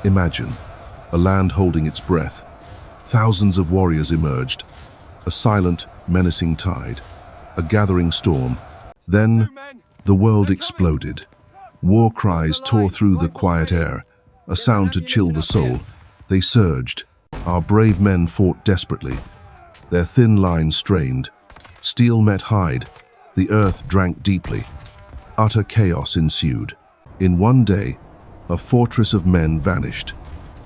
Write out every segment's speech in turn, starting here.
Imagine a land holding its breath. Thousands of warriors emerged, a silent, menacing tide, a gathering storm. Then the world exploded. War cries tore through the quiet air, a sound to chill the soul. They surged. Our brave men fought desperately, their thin lines strained. Steel met hide, the earth drank deeply. Utter chaos ensued. In one day, a fortress of men vanished.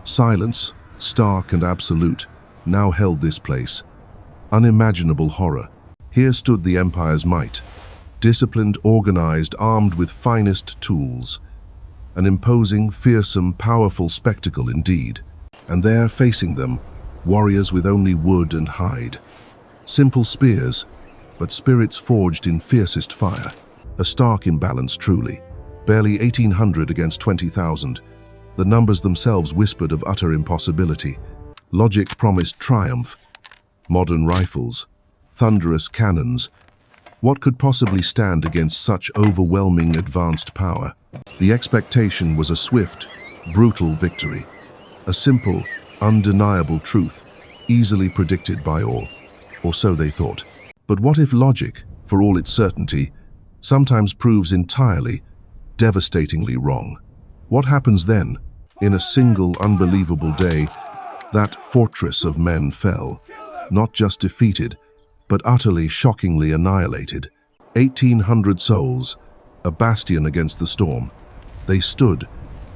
Silence, stark and absolute, now held this place. Unimaginable horror. Here stood the empire's might, disciplined, organized, armed with finest tools. An imposing, fearsome, powerful spectacle indeed. And there, facing them, warriors with only wood and hide. Simple spears, but spirits forged in fiercest fire. A stark imbalance, truly. Barely 1,800 against 20,000. The numbers themselves whispered of utter impossibility. Logic promised triumph. Modern rifles, thunderous cannons. What could possibly stand against such overwhelming advanced power? The expectation was a swift, brutal victory. A simple, undeniable truth, easily predicted by all. Or so they thought. But what if logic, for all its certainty, sometimes proves entirely, devastatingly wrong? What happens then? In a single unbelievable day, that fortress of men fell, not just defeated, but utterly, shockingly annihilated. 1,800 souls, a bastion against the storm. They stood,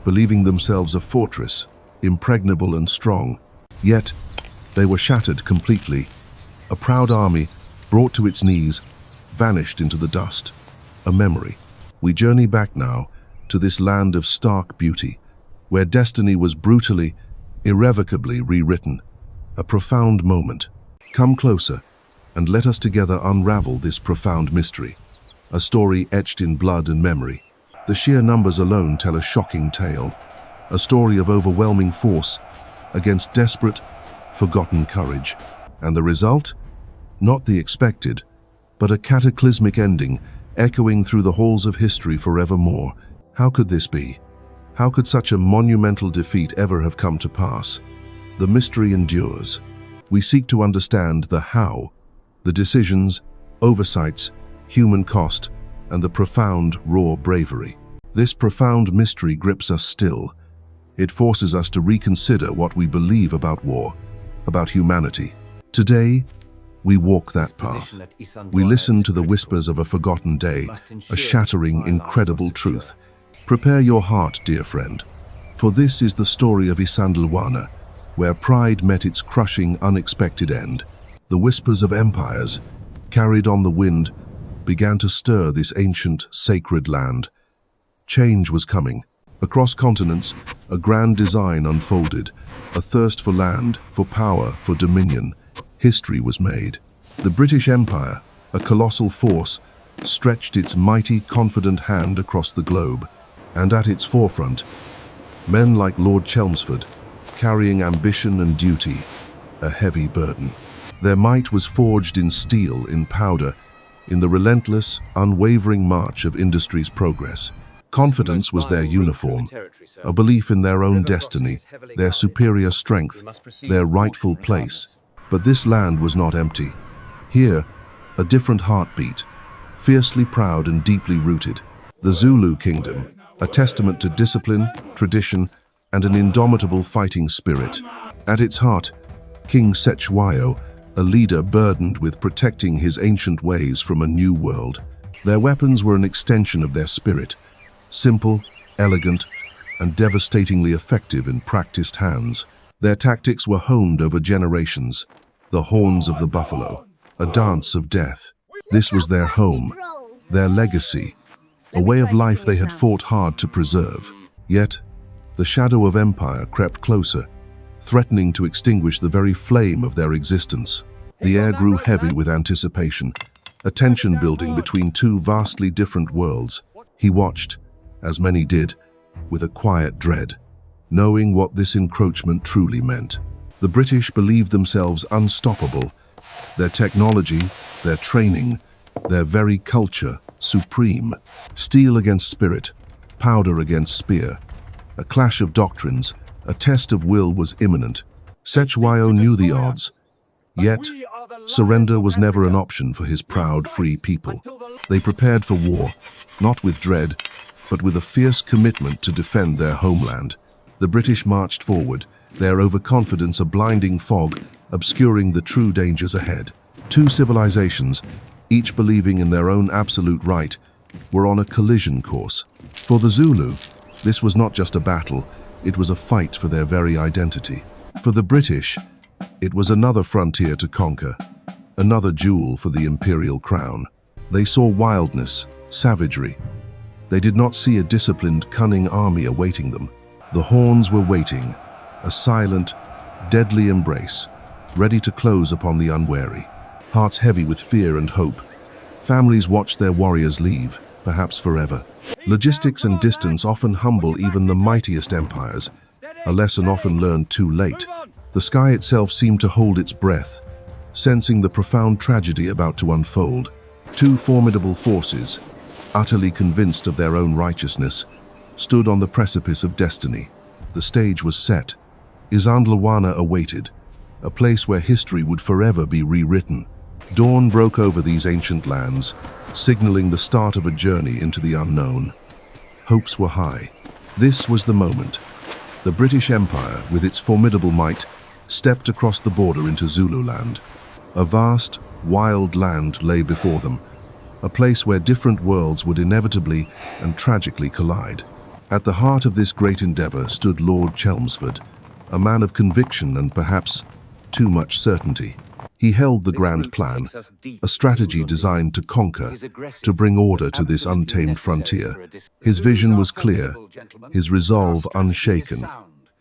believing themselves a fortress, impregnable and strong. Yet, they were shattered completely. A proud army, brought to its knees, vanished into the dust. A memory. We journey back now to this land of stark beauty, where destiny was brutally, irrevocably rewritten. A profound moment. Come closer, and let us together unravel this profound mystery. A story etched in blood and memory. The sheer numbers alone tell a shocking tale. A story of overwhelming force against desperate, forgotten courage. And the result? Not the expected, but a cataclysmic ending, echoing through the halls of history forevermore. How could this be? How could such a monumental defeat ever have come to pass? The mystery endures. We seek to understand the how, the decisions, oversights, human cost, and the profound, raw bravery. This profound mystery grips us still. It forces us to reconsider what we believe about war, about humanity. Today, we walk that path. We listen to the whispers of a forgotten day, a shattering, incredible truth. Prepare your heart, dear friend, for this is the story of Isandlwana, where pride met its crushing, unexpected end. The whispers of empires, carried on the wind, began to stir this ancient, sacred land. Change was coming. Across continents, a grand design unfolded, a thirst for land, for power, for dominion. History was made. The British Empire, a colossal force, stretched its mighty, confident hand across the globe, and at its forefront, men like Lord Chelmsford, carrying ambition and duty, a heavy burden. Their might was forged in steel, in powder, in the relentless, unwavering march of industry's progress. Confidence was their uniform, a belief in their own destiny, their superior strength, their rightful place. But this land was not empty. Here, a different heartbeat, fiercely proud and deeply rooted. The Zulu kingdom, a testament to discipline, tradition, and an indomitable fighting spirit. At its heart, King Cetshwayo, a leader burdened with protecting his ancient ways from a new world. Their weapons were an extension of their spirit, simple, elegant, and devastatingly effective in practiced hands. Their tactics were honed over generations. The horns of the buffalo, a dance of death. This was their home, their legacy, a way of life they had fought hard to preserve. Yet, the shadow of empire crept closer, threatening to extinguish the very flame of their existence. The air grew heavy with anticipation, a tension building between two vastly different worlds. He watched, as many did, with a quiet dread, knowing what this encroachment truly meant. The British believed themselves unstoppable, their technology, their training, their very culture supreme. Steel against spirit, powder against spear, a clash of doctrines, A test of will was imminent. Sechwayo knew the odds. Yet, surrender was never an option for his proud, free people. They prepared for war, not with dread, but with a fierce commitment to defend their homeland. The British marched forward, their overconfidence a blinding fog, obscuring the true dangers ahead. Two civilizations, each believing in their own absolute right, were on a collision course. For the Zulu, this was not just a battle, it was a fight for their very identity. For the British, it was another frontier to conquer, another jewel for the imperial crown. They saw wildness, savagery. They did not see a disciplined, cunning army awaiting them. The horns were waiting, a silent, deadly embrace, ready to close upon the unwary. Hearts heavy with fear and hope, families watched their warriors leave, perhaps forever. Logistics and distance often humble even the mightiest empires, a lesson often learned too late. The sky itself seemed to hold its breath, sensing the profound tragedy about to unfold. Two formidable forces, utterly convinced of their own righteousness, stood on the precipice of destiny. The stage was set. Isandlwana awaited, a place where history would forever be rewritten. Dawn broke over these ancient lands, signaling the start of a journey into the unknown. Hopes were high. This was the moment. The British Empire, with its formidable might, stepped across the border into Zululand. A vast, wild land lay before them, a place where different worlds would inevitably and tragically collide. At the heart of this great endeavor stood Lord Chelmsford, a man of conviction and perhaps too much certainty. He held the grand plan, a strategy designed to conquer, to bring order to this untamed frontier. His vision was clear, his resolve unshaken.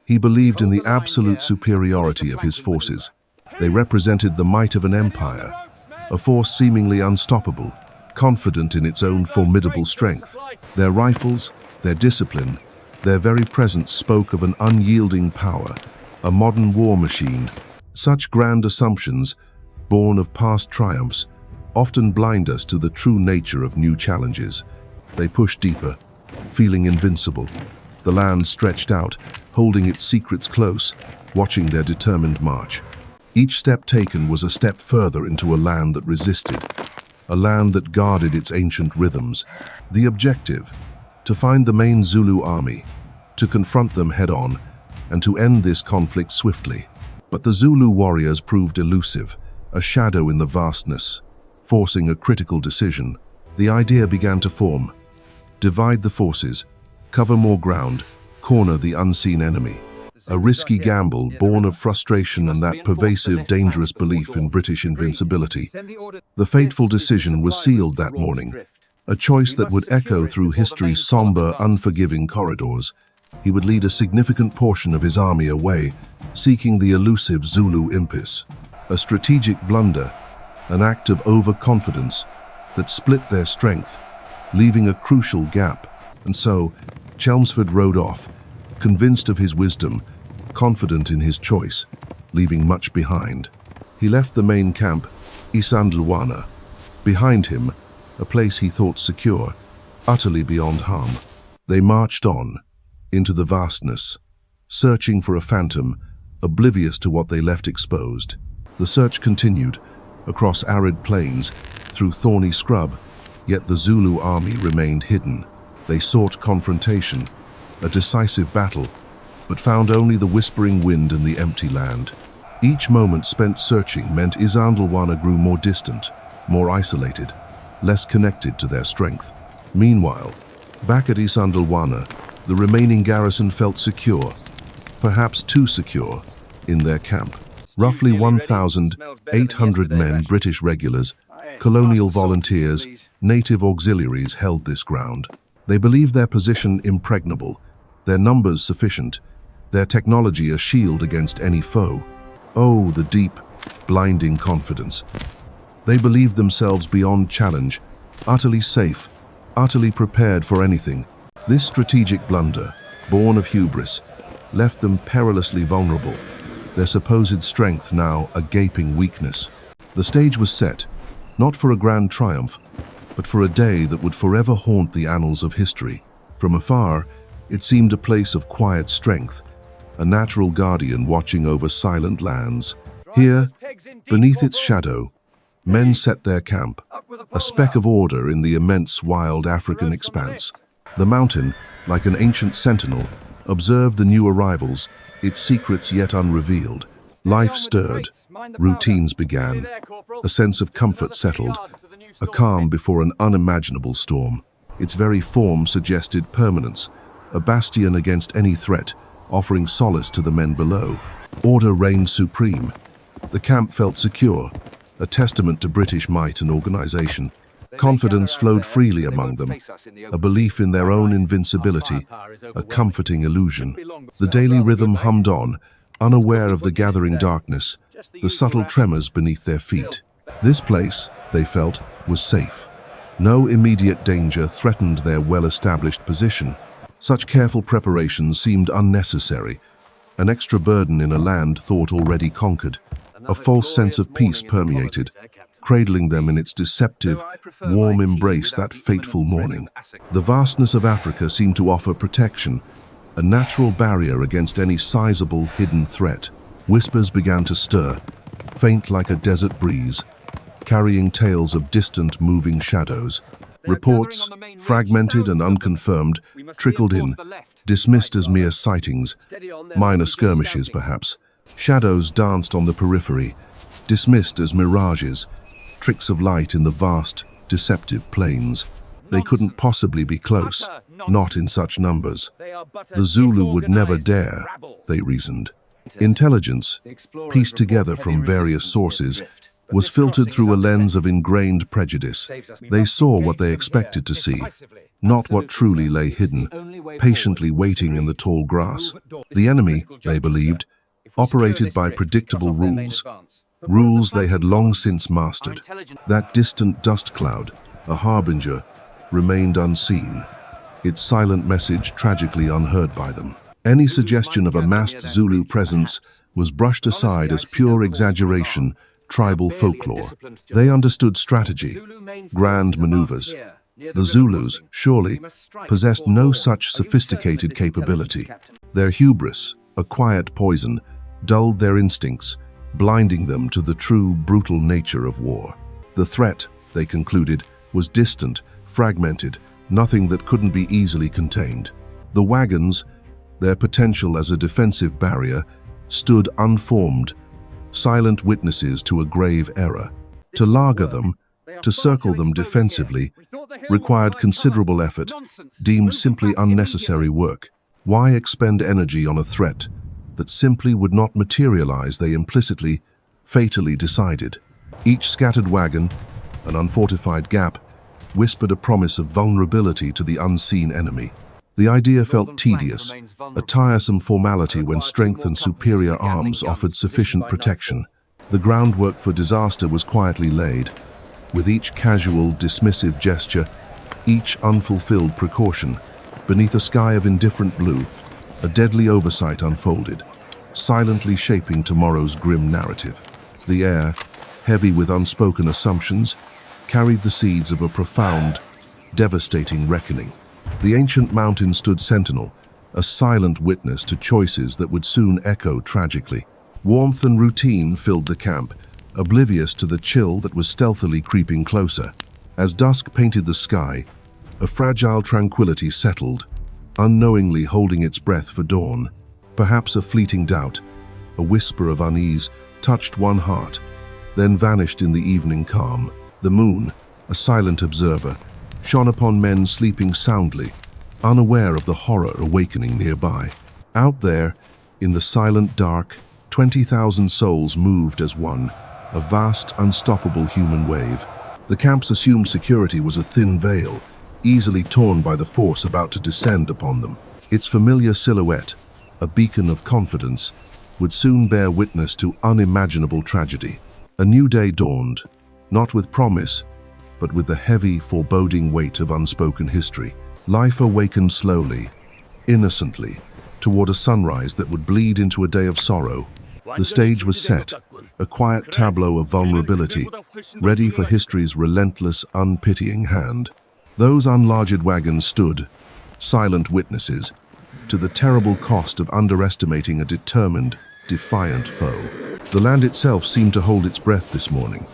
He believed in the absolute superiority of his forces. They represented the might of an empire, a force seemingly unstoppable, confident in its own formidable strength. Their rifles, their discipline, their very presence spoke of an unyielding power, a modern war machine. Such grand assumptions, born of past triumphs, often blind us to the true nature of new challenges. They push deeper, feeling invincible. The land stretched out, holding its secrets close, watching their determined march. Each step taken was a step further into a land that resisted, a land that guarded its ancient rhythms. The objective: to find the main Zulu army, to confront them head-on, and to end this conflict swiftly. But the Zulu warriors proved elusive, a shadow in the vastness, forcing a critical decision. The idea began to form: divide the forces, cover more ground, corner the unseen enemy. A risky gamble born of frustration and that pervasive, dangerous belief in British invincibility. The fateful decision was sealed that morning, a choice that would echo through history's somber, unforgiving corridors. He would lead a significant portion of his army away, seeking the elusive Zulu impis. A strategic blunder, an act of overconfidence that split their strength, leaving a crucial gap. And so, Chelmsford rode off, convinced of his wisdom, confident in his choice, leaving much behind. He left the main camp, Isandlwana. Behind him, a place he thought secure, utterly beyond harm. They marched on, into the vastness, searching for a phantom, oblivious to what they left exposed. The search continued, across arid plains, through thorny scrub, yet the Zulu army remained hidden. They sought confrontation, a decisive battle, but found only the whispering wind and the empty land. Each moment spent searching meant Isandlwana grew more distant, more isolated, less connected to their strength. Meanwhile, back at Isandlwana, the remaining garrison felt secure, perhaps too secure, in their camp. Roughly 1,800 men, British regulars, colonial volunteers, native auxiliaries held this ground. They believed their position impregnable, their numbers sufficient, their technology a shield against any foe. Oh, the deep, blinding confidence. They believed themselves beyond challenge, utterly safe, utterly prepared for anything. This strategic blunder, born of hubris, left them perilously vulnerable, their supposed strength now a gaping weakness. The stage was set, not for a grand triumph, but for a day that would forever haunt the annals of history. From afar, it seemed a place of quiet strength, a natural guardian watching over silent lands. Here, beneath its shadow, men set their camp, a speck of order in the immense wild African expanse. The mountain, like an ancient sentinel, observed the new arrivals, its secrets yet unrevealed. Life stirred, routines began, a sense of comfort settled, a calm before an unimaginable storm. Its very form suggested permanence, a bastion against any threat, offering solace to the men below. Order reigned supreme. The camp felt secure, a testament to British might and organization. Confidence flowed freely among them, a belief in their own invincibility, a comforting illusion. The daily rhythm hummed on, unaware of the gathering darkness, the subtle tremors beneath their feet. This place, they felt, was safe. No immediate danger threatened their well-established position. Such careful preparations seemed unnecessary, an extra burden in a land thought already conquered. A false sense of peace permeated, cradling them in its deceptive, warm embrace that fateful morning. The vastness of Africa seemed to offer protection, a natural barrier against any sizable hidden threat. Whispers began to stir, faint like a desert breeze, carrying tales of distant moving shadows. Reports, fragmented and unconfirmed, trickled in, dismissed as mere sightings, minor skirmishes perhaps. Shadows danced on the periphery, dismissed as mirages, tricks of light in the vast, deceptive plains. They couldn't possibly be close, not in such numbers. The Zulu would never dare, they reasoned. Intelligence, pieced together from various sources, was filtered through a lens of ingrained prejudice. They saw what they expected to see, not what truly lay hidden, patiently waiting in the tall grass. The enemy, they believed, operated by predictable rules they had long since mastered. That distant dust cloud, a harbinger, remained unseen, its silent message tragically unheard by them. Any suggestion of a massed Zulu presence was brushed aside as pure exaggeration, tribal folklore. They understood strategy, grand maneuvers. The Zulus, surely, possessed no such sophisticated capability. Their hubris, a quiet poison, dulled their instincts, blinding them to the true, brutal nature of war. The threat, they concluded, was distant, fragmented, nothing that couldn't be easily contained. The wagons, their potential as a defensive barrier, stood unformed, silent witnesses to a grave error. To lager them, to circle them defensively, required considerable effort, deemed simply unnecessary work. Why expend energy on a threat that simply would not materialize, they implicitly, fatally decided. Each scattered wagon, an unfortified gap, whispered a promise of vulnerability to the unseen enemy. The idea felt tedious, a tiresome formality when strength and superior arms offered sufficient protection. The groundwork for disaster was quietly laid, with each casual, dismissive gesture, each unfulfilled precaution. Beneath a sky of indifferent blue, a deadly oversight unfolded, silently shaping tomorrow's grim narrative. The air, heavy with unspoken assumptions, carried the seeds of a profound, devastating reckoning. The ancient mountain stood sentinel, a silent witness to choices that would soon echo tragically. Warmth and routine filled the camp, oblivious to the chill that was stealthily creeping closer. As dusk painted the sky, a fragile tranquility settled, unknowingly holding its breath for dawn. Perhaps a fleeting doubt, a whisper of unease, touched one heart, then vanished in the evening calm. The moon, a silent observer, shone upon men sleeping soundly, unaware of the horror awakening nearby. Out there, in the silent dark, 20,000 souls moved as one, a vast, unstoppable human wave. The camp's assumed security was a thin veil, easily torn by the force about to descend upon them. Its familiar silhouette, a beacon of confidence, would soon bear witness to unimaginable tragedy. A new day dawned, not with promise, but with the heavy, foreboding weight of unspoken history. Life awakened slowly, innocently, toward a sunrise that would bleed into a day of sorrow. The stage was set, a quiet tableau of vulnerability, ready for history's relentless, unpitying hand. Those unlarged wagons stood, silent witnesses, to the terrible cost of underestimating a determined, defiant foe. The land itself seemed to hold its breath this morning,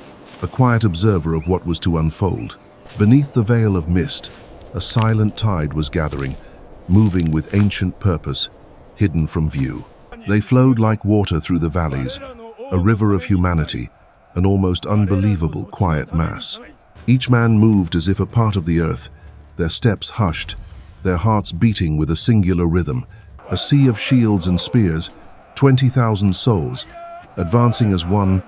a quiet observer of what was to unfold. Beneath the veil of mist, a silent tide was gathering, moving with ancient purpose, hidden from view. They flowed like water through the valleys, a river of humanity, an almost unbelievable quiet mass. Each man moved as if a part of the earth, their steps hushed, their hearts beating with a singular rhythm. A sea of shields and spears, 20,000 souls, advancing as one,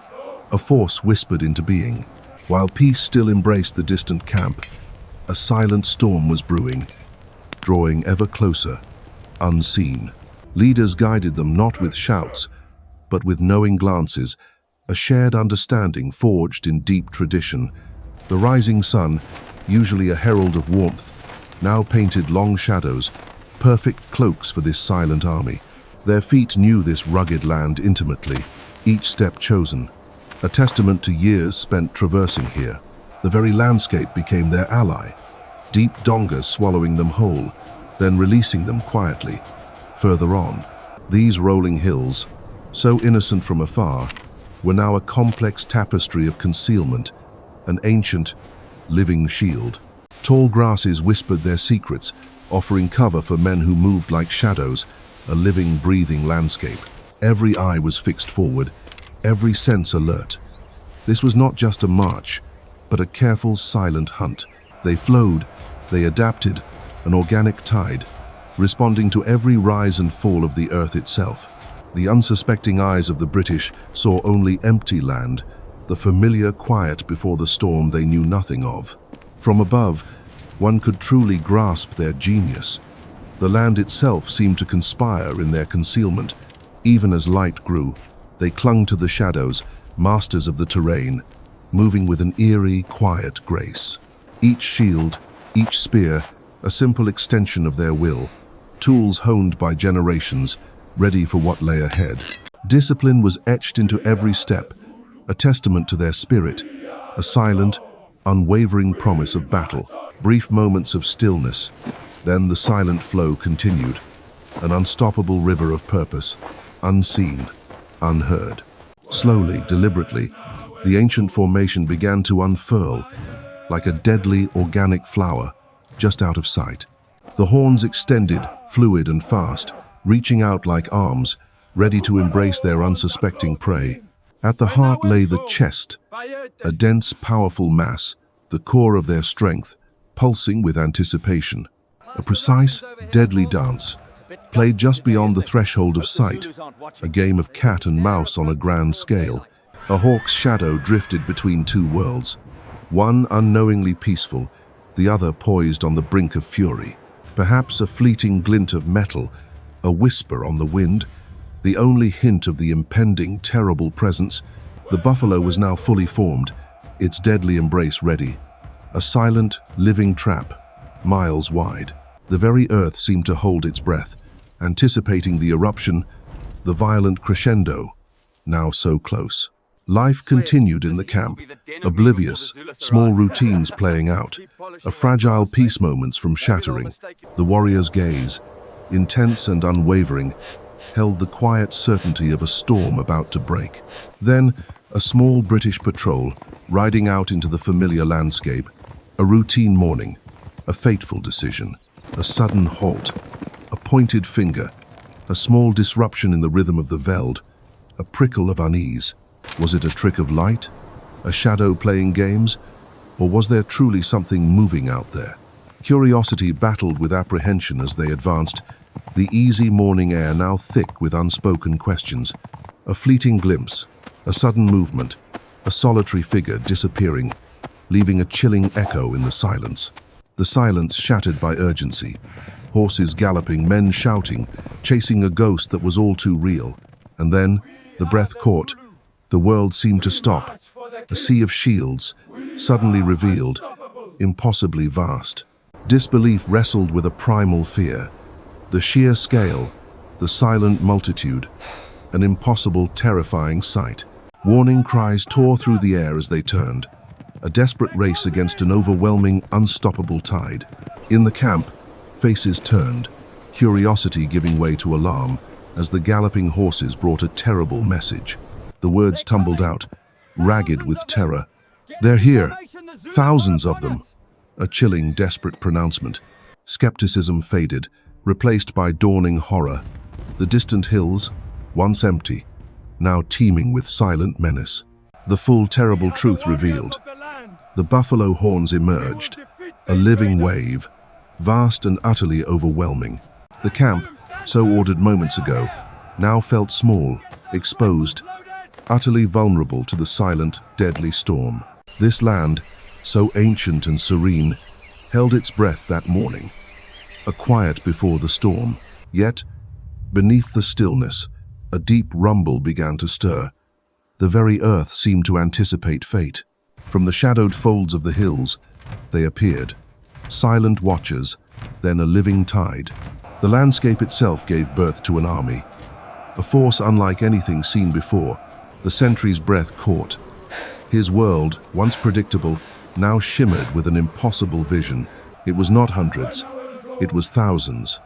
a force whispered into being. While peace still embraced the distant camp, a silent storm was brewing, drawing ever closer, unseen. Leaders guided them not with shouts, but with knowing glances, a shared understanding forged in deep tradition. The rising sun, usually a herald of warmth, now painted long shadows, perfect cloaks for this silent army. Their feet knew this rugged land intimately, each step chosen, a testament to years spent traversing here. The very landscape became their ally, deep dongas swallowing them whole, then releasing them quietly. Further on, these rolling hills, so innocent from afar, were now a complex tapestry of concealment, an ancient, living shield. Tall grasses whispered their secrets, offering cover for men who moved like shadows, a living, breathing landscape. Every eye was fixed forward, every sense alert. This was not just a march, but a careful, silent hunt. They flowed, they adapted, an organic tide, responding to every rise and fall of the earth itself. The unsuspecting eyes of the British saw only empty land, the familiar quiet before the storm they knew nothing of. From above, one could truly grasp their genius. The land itself seemed to conspire in their concealment. Even as light grew, they clung to the shadows, masters of the terrain, moving with an eerie, quiet grace. Each shield, each spear, a simple extension of their will, tools honed by generations, ready for what lay ahead. Discipline was etched into every step, a testament to their spirit, a silent, unwavering promise of battle. Brief moments of stillness, then the silent flow continued, an unstoppable river of purpose, unseen, unheard. Slowly, deliberately, the ancient formation began to unfurl, like a deadly organic flower, just out of sight. The horns extended, fluid and fast, reaching out like arms, ready to embrace their unsuspecting prey. At the heart lay the chest, a dense, powerful mass, the core of their strength, pulsing with anticipation. A precise, deadly dance, played just beyond the threshold of sight, a game of cat and mouse on a grand scale. A hawk's shadow drifted between two worlds, one unknowingly peaceful, the other poised on the brink of fury. Perhaps a fleeting glint of metal, a whisper on the wind, the only hint of the impending, terrible presence. The buffalo was now fully formed, its deadly embrace ready. A silent, living trap, miles wide. The very earth seemed to hold its breath, anticipating the eruption, the violent crescendo, now so close. Life continued in the camp, oblivious, small routines playing out, a fragile peace moments from shattering. The warrior's gaze, intense and unwavering, held the quiet certainty of a storm about to break. Then, a small British patrol, riding out into the familiar landscape, a routine morning, a fateful decision, a sudden halt, a pointed finger, a small disruption in the rhythm of the veld, a prickle of unease. Was it a trick of light, a shadow playing games, or was there truly something moving out there? Curiosity battled with apprehension as they advanced, the easy morning air now thick with unspoken questions. A fleeting glimpse, a sudden movement, a solitary figure disappearing, leaving a chilling echo in the silence. The silence shattered by urgency. Horses galloping, men shouting, chasing a ghost that was all too real. And then, the breath caught. The world seemed to stop. A sea of shields, suddenly revealed, impossibly vast. Disbelief wrestled with a primal fear. The sheer scale, the silent multitude, an impossible, terrifying sight. Warning cries tore through the air as they turned. A desperate race against an overwhelming, unstoppable tide. In the camp, faces turned, curiosity giving way to alarm as the galloping horses brought a terrible message. The words tumbled out, ragged with terror. "They're here! Thousands of them!" A chilling, desperate pronouncement. Skepticism faded, replaced by dawning horror. The distant hills, once empty, now teeming with silent menace. The full, terrible truth revealed. The buffalo horns emerged, a living wave, vast and utterly overwhelming. The camp, so ordered moments ago, now felt small, exposed, utterly vulnerable to the silent, deadly storm. This land, so ancient and serene, held its breath that morning, a quiet before the storm. Yet, beneath the stillness, a deep rumble began to stir. The very earth seemed to anticipate fate. From the shadowed folds of the hills, they appeared, silent watchers, then a living tide. The landscape itself gave birth to an army, a force unlike anything seen before. The sentry's breath caught. His world, once predictable, now shimmered with an impossible vision. It was not hundreds, it was thousands.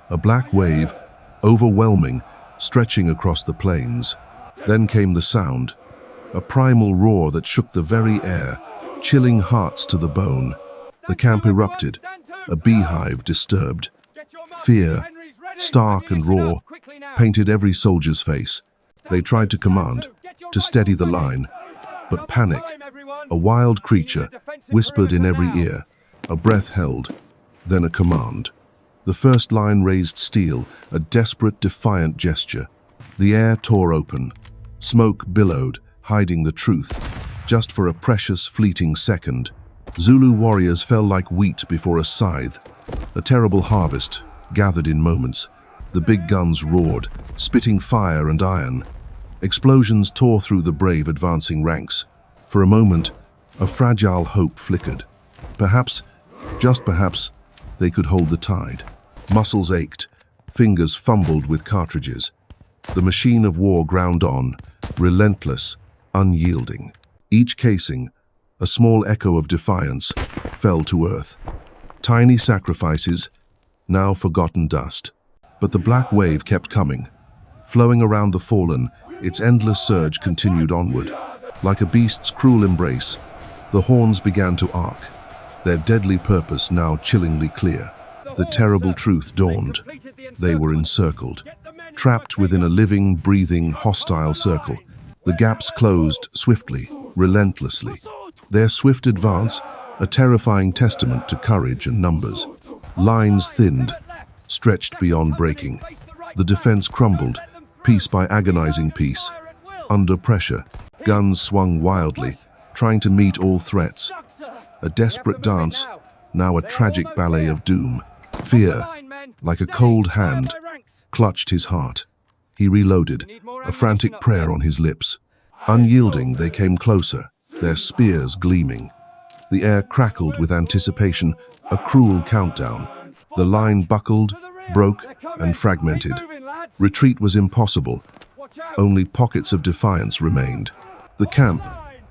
A black wave, overwhelming, stretching across the plains. Then came the sound, a primal roar that shook the very air, chilling hearts to the bone. The camp erupted, a beehive disturbed. Fear, stark and raw, painted every soldier's face. They tried to command, to steady the line, but panic, a wild creature, whispered in every ear. A breath held, then a command. The first line raised steel, a desperate, defiant gesture. The air tore open. Smoke billowed, hiding the truth. Just for a precious, fleeting second, Zulu warriors fell like wheat before a scythe. A terrible harvest, gathered in moments. The big guns roared, spitting fire and iron. Explosions tore through the brave advancing ranks. For a moment, a fragile hope flickered. Perhaps, just perhaps, they could hold the tide. Muscles ached, fingers fumbled with cartridges. The machine of war ground on, relentless, unyielding. Each casing, a small echo of defiance, fell to earth. Tiny sacrifices, now forgotten dust. But the black wave kept coming. Flowing around the fallen, its endless surge continued onward. Like a beast's cruel embrace, the horns began to arc, their deadly purpose now chillingly clear. The terrible truth dawned. They were encircled, trapped within a living, breathing, hostile circle. The gaps closed swiftly, relentlessly. Their swift advance, a terrifying testament to courage and numbers. Lines thinned, stretched beyond breaking. The defense crumbled, piece by agonizing piece. Under pressure, guns swung wildly, trying to meet all threats. A desperate dance, now a tragic ballet of doom. Fear, like a cold hand, clutched his heart. He reloaded, a frantic prayer on his lips. Unyielding, they came closer, their spears gleaming. The air crackled with anticipation, a cruel countdown. The line buckled, broke, and fragmented. Retreat was impossible. Only pockets of defiance remained. The camp,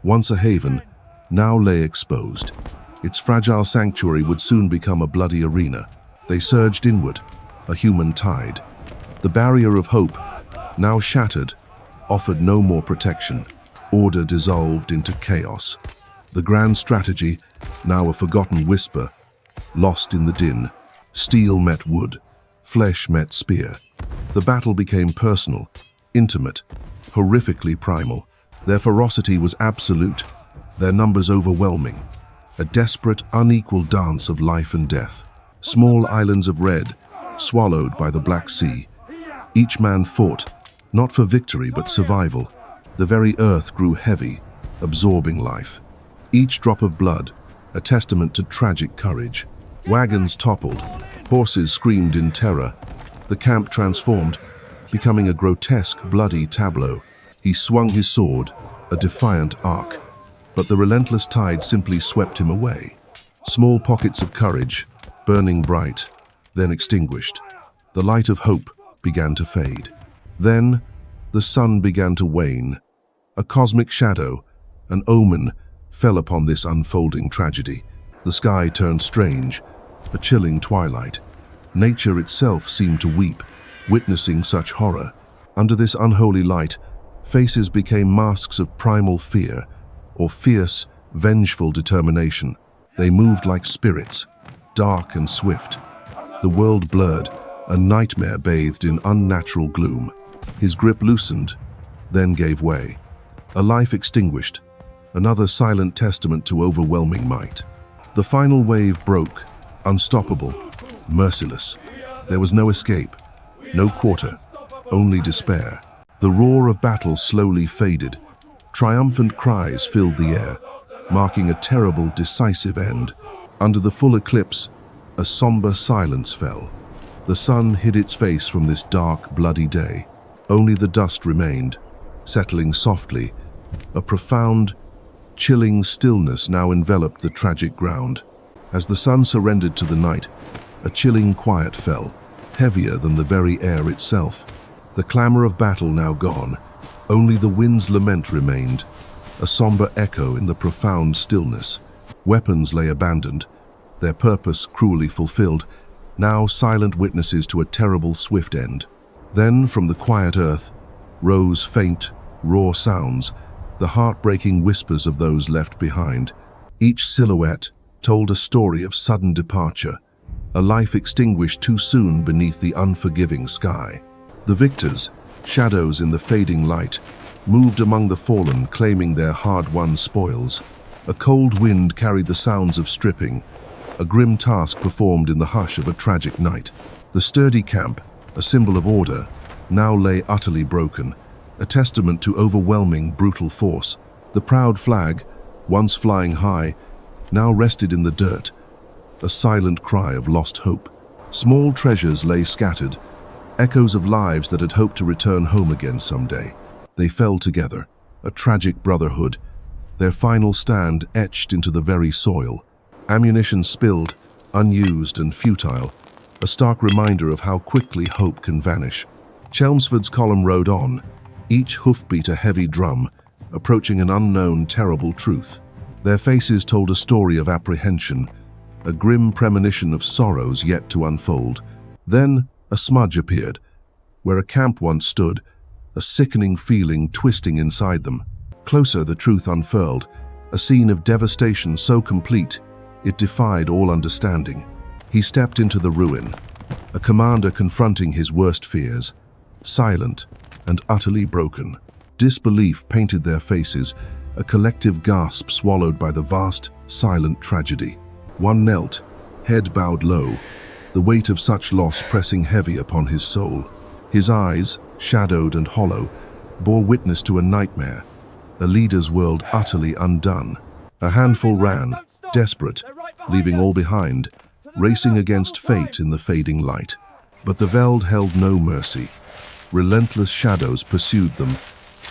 once a haven, now lay exposed. Its fragile sanctuary would soon become a bloody arena. They surged inward, a human tide. The barrier of hope, now shattered, offered no more protection. Order dissolved into chaos. The grand strategy, now a forgotten whisper, lost in the din. Steel met wood, flesh met spear. The battle became personal, intimate, horrifically primal. Their ferocity was absolute, their numbers overwhelming. A desperate, unequal dance of life and death. Small islands of red, swallowed by the Black Sea. Each man fought, not for victory but survival. The very earth grew heavy, absorbing life. Each drop of blood, a testament to tragic courage. Wagons toppled, horses screamed in terror. The camp transformed, becoming a grotesque, bloody tableau. He swung his sword, a defiant arc. But the relentless tide simply swept him away. Small pockets of courage, burning bright, then extinguished. The light of hope began to fade. Then, the sun began to wane. A cosmic shadow, an omen, fell upon this unfolding tragedy. The sky turned strange, a chilling twilight. Nature itself seemed to weep, witnessing such horror. Under this unholy light, faces became masks of primal fear, or fierce, vengeful determination. They moved like spirits, dark and swift. The world blurred, a nightmare bathed in unnatural gloom. His grip loosened, then gave way. A life extinguished, another silent testament to overwhelming might. The final wave broke, unstoppable, merciless. There was no escape, no quarter, only despair. The roar of battle slowly faded. Triumphant cries filled the air, marking a terrible, decisive end. Under the full eclipse, a somber silence fell. The sun hid its face from this dark, bloody day. Only the dust remained, settling softly. A profound, chilling stillness now enveloped the tragic ground. As the sun surrendered to the night, a chilling quiet fell, heavier than the very air itself. The clamor of battle now gone, only the wind's lament remained, a somber echo in the profound stillness. Weapons lay abandoned, their purpose cruelly fulfilled, now silent witnesses to a terrible, swift end. Then, from the quiet earth, rose faint, raw sounds, the heartbreaking whispers of those left behind. Each silhouette told a story of sudden departure, a life extinguished too soon beneath the unforgiving sky. The victors, shadows in the fading light, moved among the fallen, claiming their hard-won spoils. A cold wind carried the sounds of stripping, a grim task performed in the hush of a tragic night. The sturdy camp, a symbol of order, now lay utterly broken, a testament to overwhelming, brutal force. The proud flag, once flying high, now rested in the dirt, a silent cry of lost hope. Small treasures lay scattered, echoes of lives that had hoped to return home again someday. They fell together, a tragic brotherhood, their final stand etched into the very soil. Ammunition spilled, unused and futile, a stark reminder of how quickly hope can vanish. Chelmsford's column rode on, each hoofbeat a heavy drum, approaching an unknown, terrible truth. Their faces told a story of apprehension, a grim premonition of sorrows yet to unfold. Then a smudge appeared, where a camp once stood, a sickening feeling twisting inside them. Closer, the truth unfurled, a scene of devastation so complete, it defied all understanding. He stepped into the ruin, a commander confronting his worst fears, silent and utterly broken. Disbelief painted their faces, a collective gasp swallowed by the vast, silent tragedy. One knelt, head bowed low, the weight of such loss pressing heavy upon his soul. His eyes, shadowed and hollow, bore witness to a nightmare, a leader's world utterly undone. A handful ran, desperate, leaving all behind, racing against fate in the fading light. But the veld held no mercy. Relentless shadows pursued them,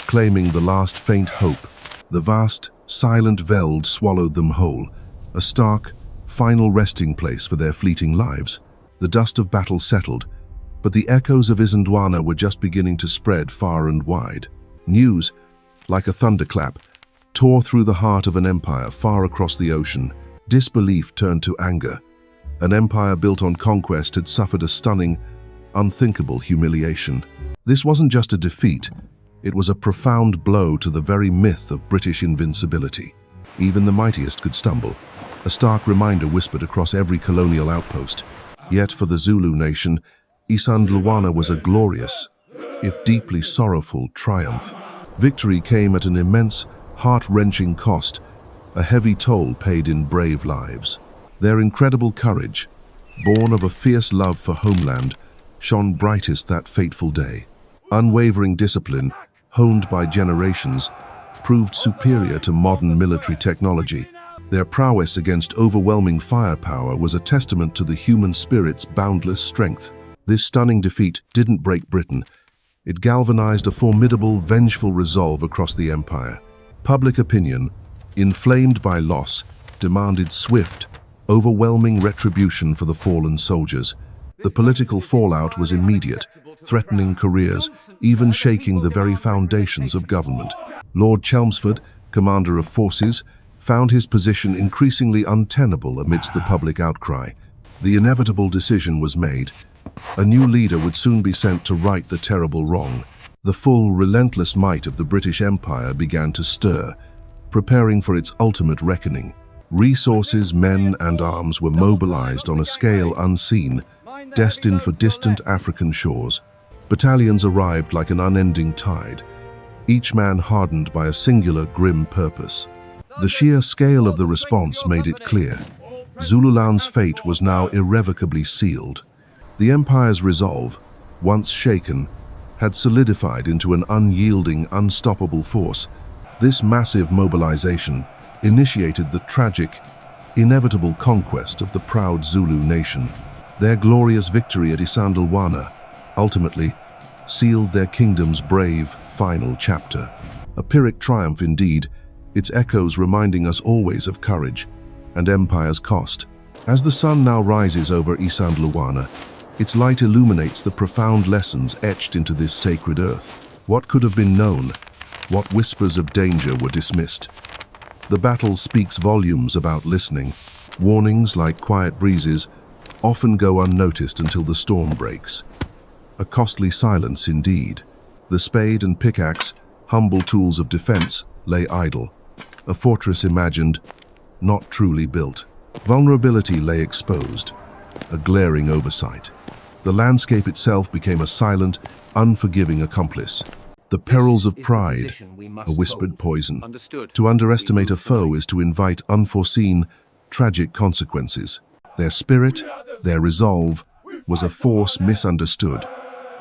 claiming the last faint hope. The vast, silent veld swallowed them whole, a stark, final resting place for their fleeting lives. The dust of battle settled, but the echoes of Isandlwana were just beginning to spread far and wide. News, like a thunderclap, tore through the heart of an empire far across the ocean. Disbelief turned to anger. An empire built on conquest had suffered a stunning, unthinkable humiliation. This wasn't just a defeat, it was a profound blow to the very myth of British invincibility. Even the mightiest could stumble. A stark reminder whispered across every colonial outpost. Yet for the Zulu nation, Isandlwana was a glorious, if deeply sorrowful, triumph. Victory came at an immense, heart-wrenching cost, a heavy toll paid in brave lives. Their incredible courage, born of a fierce love for homeland, shone brightest that fateful day. Unwavering discipline, honed by generations, proved superior to modern military technology. Their prowess against overwhelming firepower was a testament to the human spirit's boundless strength. This stunning defeat didn't break Britain. It galvanized a formidable, vengeful resolve across the empire. Public opinion, inflamed by loss, demanded swift, overwhelming retribution for the fallen soldiers. The political fallout was immediate, threatening careers, even shaking the very foundations of government. Lord Chelmsford, commander of forces, found his position increasingly untenable amidst the public outcry. The inevitable decision was made. A new leader would soon be sent to right the terrible wrong. The full, relentless might of the British Empire began to stir, preparing for its ultimate reckoning. Resources, men, and arms were mobilized on a scale unseen, destined for distant African shores. Battalions arrived like an unending tide, each man hardened by a singular, grim purpose. The sheer scale of the response made it clear. Zululand's fate was now irrevocably sealed. The Empire's resolve, once shaken, had solidified into an unyielding, unstoppable force. This massive mobilization initiated the tragic, inevitable conquest of the proud Zulu nation. Their glorious victory at Isandlwana ultimately sealed their kingdom's brave, final chapter. A Pyrrhic triumph indeed, its echoes reminding us always of courage and empire's cost. As the sun now rises over Isandlwana, its light illuminates the profound lessons etched into this sacred earth. What could have been known? What whispers of danger were dismissed? The battle speaks volumes about listening. Warnings, like quiet breezes, often go unnoticed until the storm breaks. A costly silence indeed. The spade and pickaxe, humble tools of defense, lay idle. A fortress imagined, not truly built. Vulnerability lay exposed, a glaring oversight. The landscape itself became a silent, unforgiving accomplice. The perils of pride, a whispered poison. To underestimate a foe is to invite unforeseen, tragic consequences. Their spirit, their resolve, was a force misunderstood.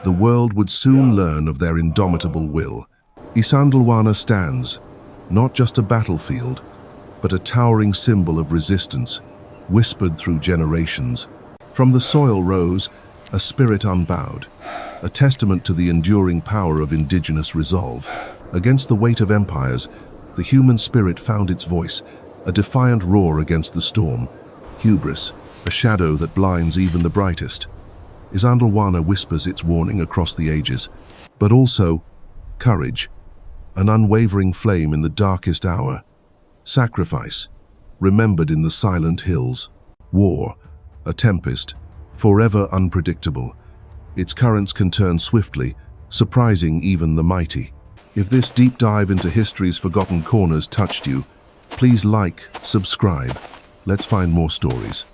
The world would soon learn of their indomitable will. Isandlwana stands, not just a battlefield, but a towering symbol of resistance, whispered through generations. From the soil rose a spirit unbowed, a testament to the enduring power of indigenous resolve. Against the weight of empires, the human spirit found its voice, a defiant roar against the storm. Hubris, a shadow that blinds even the brightest. Isandlwana whispers its warning across the ages, but also courage, an unwavering flame in the darkest hour. Sacrifice, remembered in the silent hills. War, a tempest, forever unpredictable. Its currents can turn swiftly, surprising even the mighty. If this deep dive into history's forgotten corners touched you, please like, subscribe. Let's find more stories.